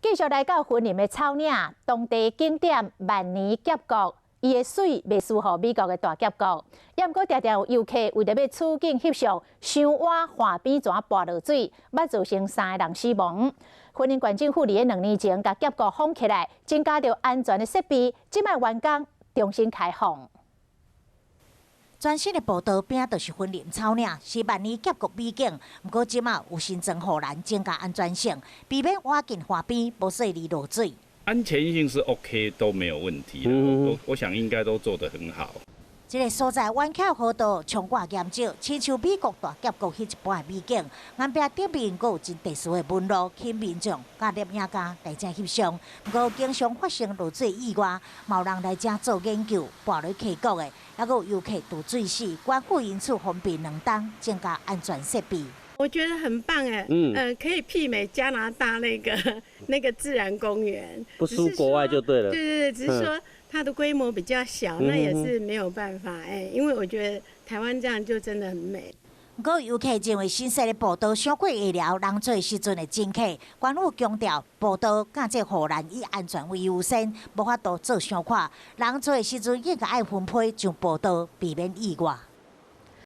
继续来到云林的草岭，当地景点万年峡谷，伊的水袂输予美国的大峡谷。也毋过，常常有游客为着要取景翕相，伤晚岸边怎跋落水，捌造成3个人死亡。云林县政府伫2年前甲峡谷封起来，增加着安全的设备，即摆完工重新开放。 全新的步道边就是云林草岭，是万年峡谷美景。不过，即马有新增护栏，增加安全性，避免挖进河边，无细里落水。安全性是 OK， 都没有问题。我想应该都做得很好。这个所在弯曲河道，冲挂岩石，亲像美国大峡谷迄一般的美景。岸边顶面阁有真特殊的纹路，吸引民众甲摄影家来这翕相。不过，经常发生落水意外，嘛有人来这做研究，跋落溪谷的，还有游客渡水死。官府因此封闭2档，增加安全设备。 我觉得很棒哎，可以媲美加拿大那个自然公园，不输国外就对了。对，只是说它的规模比较小，那也是没有办法哎，因为我觉得台湾这样就真的很美。不过游客认为新设的步道伤过下了，人做时阵的真客。官府强调，步道甲这护栏以安全为优先，无法度做伤快。人做的时阵应该爱分批上步道，避免意外。